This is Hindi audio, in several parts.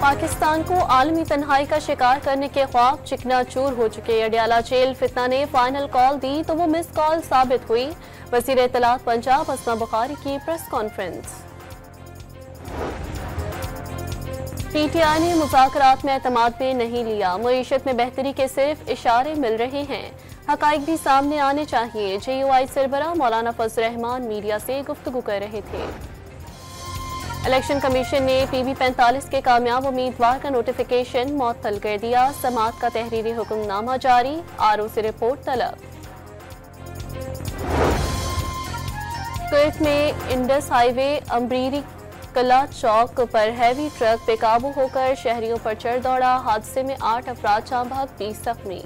पाकिस्तान को आलमी तन्हाई का शिकार करने के ख्वाब चिकनाचूर हो चुके। अडयाला जेल फितना ने फाइनल कॉल दी तो वो मिस कॉल साबित हुई। वज़ीर इत्तलात पंजाब असमा बुखारी की प्रेस कॉन्फ्रेंस। पीटीआई ने मुज़ाकरात में एतमाद में नहीं लिया। मईशत में बेहतरी के सिर्फ इशारे मिल रहे हैं, हकाइक भी सामने आने चाहिए। JUI सरबराह मौलाना फजल रहमान मीडिया से गुफ्तगू कर रहे थे। इलेक्शन कमीशन ने PB45 के कामयाब उम्मीदवार का नोटिफिकेशन मुअत्तल कर दिया। समाअत का तहरीरी हुक्मनामा जारी, RO से रिपोर्ट तलब। कुवैत में इंडस हाईवे अम्बरीरी कला चौक पर हैवी ट्रक बेकाबू होकर शहरियों पर चढ़ दौड़ा। हादसे में 8 अफराद जाँ बहक, 20 जख्मी।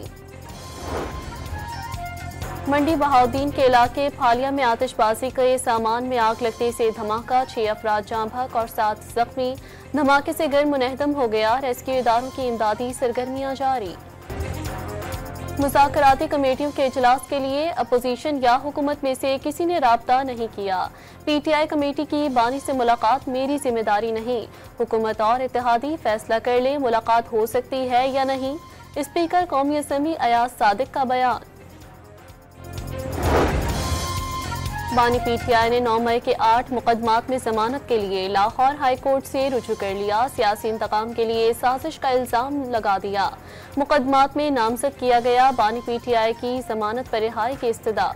मंडी बहाउद्दीन के इलाके फालिया में आतिशबाजी के सामान में आग लगने से धमाका, 6 अफराद जाँ बहक और 7 जख्मी। धमाके से घर मुनहदम हो गया। रेस्क्यू इदारों की इमदादी सरगर्मियां जारी। मुज़ाकराती कमेटियों के इजलास के लिए अपोजिशन या हुकूमत में से किसी ने राब्ता नहीं किया। PTI कमेटी की बानी से मुलाकात मेरी जिम्मेदारी नहीं, हुकूमत और इत्तेहादी फैसला कर ले मुलाकात हो सकती है या नहीं। स्पीकर कौमी असम्बली अयाज सादिक का बयान। बानी PTI ने 9 मई के 8 मुकदमात में जमानत के लिए लाहौर हाई कोर्ट से रुजू कर लिया। सियासी इंतकाम के लिए साजिश का इल्जाम लगा दिया। मुकदमात में नामजद किया गया। बानी PTI की जमानत पर रिहाई की इस्तदा।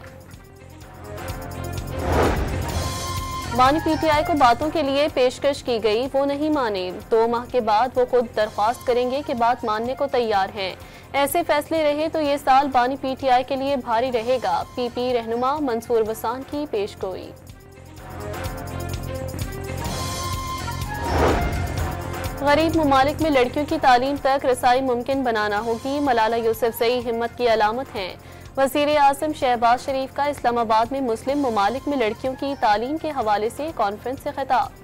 बानी PTI को बातों के लिए पेशकश की गई, वो नहीं माने। 2 माह के बाद वो खुद दरख्वास्त करेंगे कि बात मानने को तैयार हैं। ऐसे फैसले रहे तो ये साल बानी PTI के लिए भारी रहेगा। PP रहनुमा मंसूर वसान की पेशगोई। गरीब ममालिक में लड़कियों की तालीम तक रसाई मुमकिन बनाना होगी, मलाला यूसुफजई हिम्मत की अलामत हैं। वज़ीर आज़म शहबाज शरीफ का इस्लामाबाद में मुस्लिम ममालिक में लड़कियों की तालीम के हवाले से कॉन्फ्रेंस से खिताब।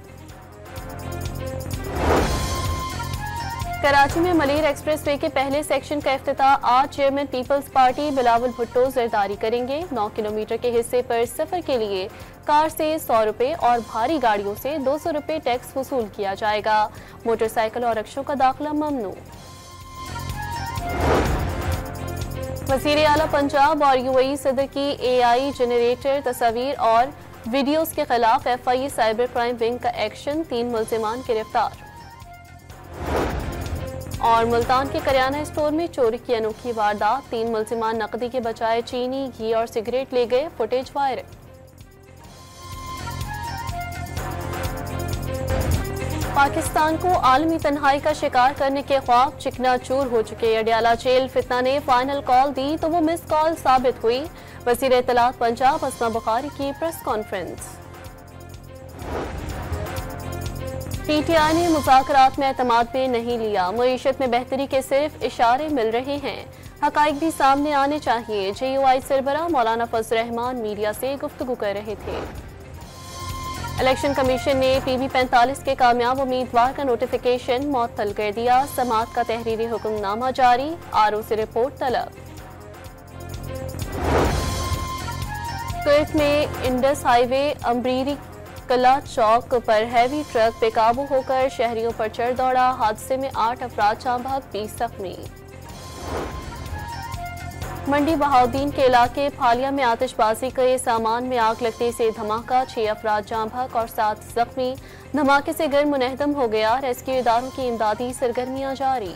कराची में मलीर एक्सप्रेस वे के पहले सेक्शन का इफ्तिताह आज chairman Peoples Party Bilawal Bhutto Zardari करेंगे। 9 किलोमीटर के हिस्से पर सफर के लिए कार से 100 रुपए और भारी गाड़ियों से 200 रुपए टैक्स वसूल किया जाएगा। मोटरसाइकिल और रिक्शों का दाखिला ममनू। वज़ीर आला पंजाब और UAE सदर की AI जनरेटर तस्वीर और वीडियोस के खिलाफ FIA साइबर क्राइम विंग का एक्शन, 3 मुल्जिमान गिरफ्तार। और मुल्तान के करियाना स्टोर में चोरी की अनोखी वारदात, 3 मुल्जिमान नकदी के बजाय चीनी, घी और सिगरेट ले गए, फुटेज वायरल। पाकिस्तान को आलमी तन्हाई का शिकार करने के ख्वाब चिकनाचूर हो चुके। अडयाला जेल फितना ने फाइनल कॉल दी तो वो मिस कॉल साबित हुई। वज़ीर इत्तलात पंजाब असमा बुखारी की प्रेस कॉन्फ्रेंस। PTI ने मुज़ाकरात में एतमाद में नहीं लिया। मईशत में बेहतरी के सिर्फ इशारे मिल रहे हैं, हकाइक भी सामने आने चाहिए। JUI सरबराह मौलाना फजल रहमान मीडिया से गुफ्तगू कर रहे थे। इलेक्शन कमीशन ने PB45 के कामयाब उम्मीदवार का नोटिफिकेशन मुअत्तल कर दिया। समाअत का तहरीरी हुक्मनामा जारी, RO से रिपोर्ट तलब। कुवैत में इंडस हाईवे अम्बरीरी कला चौक पर हैवी ट्रक बेकाबू होकर शहरियों पर चढ़ दौड़ा। हादसे में 8 अफराद जाँ बहक, 20 जख्मी। मंडी बहाउद्दीन के इलाके फालिया में आतिशबाजी के सामान में आग लगने से धमाका, 6 अफराद जाँ बहक और 7 जख्मी। धमाके से घर मुनहदम हो गया। रेस्क्यू इदारों की इमदादी सरगर्मियां जारी।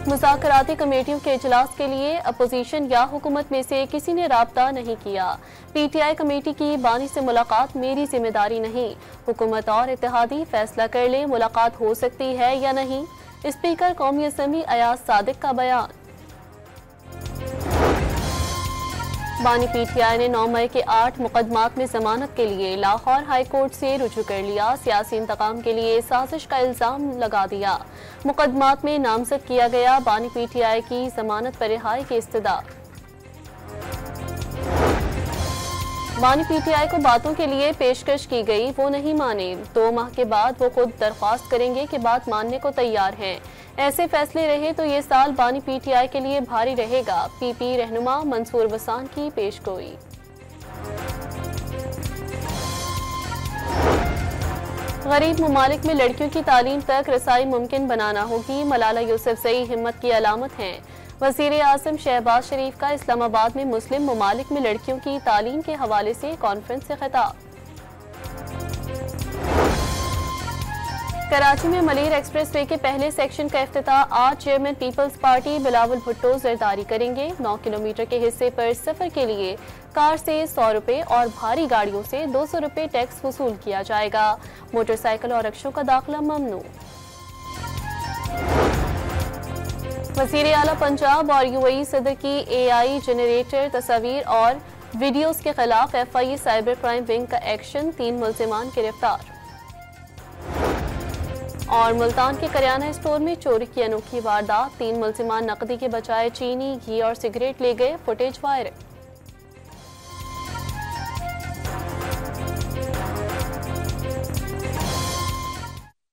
मुज़ाकराती कमेटियों के इजलास के लिए अपोजिशन या हुकूमत में से किसी ने राब्ता नहीं किया। PTI कमेटी की बानी से मुलाकात मेरी जिम्मेदारी नहीं, हुकूमत और इत्तेहादी फैसला कर ले मुलाकात हो सकती है या नहीं। स्पीकर कौमी असम्बली अयाज सादिक का बयान। बानी PTI ने 9 मई के 8 मुकदमात में जमानत के लिए लाहौर हाई कोर्ट से रुजू कर लिया। सियासी इंतकाम के लिए साजिश का इल्जाम लगा दिया। मुकदमात में नामजद किया गया। बानी PTI की जमानत पर रिहाई की इस्तदा। बानी PTI को बातों के लिए पेशकश की गई, वो नहीं माने। 2 माह के बाद वो खुद दरख्वास्त करेंगे कि बात मानने को तैयार हैं। ऐसे फैसले रहे तो ये साल बानी PTI के लिए भारी रहेगा। PP रहनुमा मंसूर वसान की पेशगोई। गरीब ममालिक में लड़कियों की तालीम तक रसाई मुमकिन बनाना होगी, मलाला यूसुफजई हिम्मत की अलामत हैं। वज़ीर आज़म शहबाज शरीफ का इस्लामाबाद में मुस्लिम ममालिक में लड़कियों की तालीम के हवाले से कॉन्फ्रेंस से खिताब। कराची में मलीर एक्सप्रेस वे के पहले सेक्शन का इफ्तिताह आज chairman Peoples Party Bilawal Bhutto Zardari करेंगे। 9 किलोमीटर के हिस्से पर सफर के लिए कार से 100 रुपए और भारी गाड़ियों से 200 रुपए टैक्स वसूल किया जाएगा। मोटरसाइकिल और रिक्शों का दाखिला ममनू। वज़ीर आला पंजाब और यूएई सदर की AI जनरेटर तस्वीर और वीडियोस के खिलाफ FIA साइबर क्राइम विंग का एक्शन, 3 मुल्जिमान गिरफ्तार। और मुल्तान के करियाना स्टोर में चोरी की अनोखी वारदात, 3 मुल्जिमान नकदी के बजाय चीनी, घी और सिगरेट ले गए, फुटेज वायरल।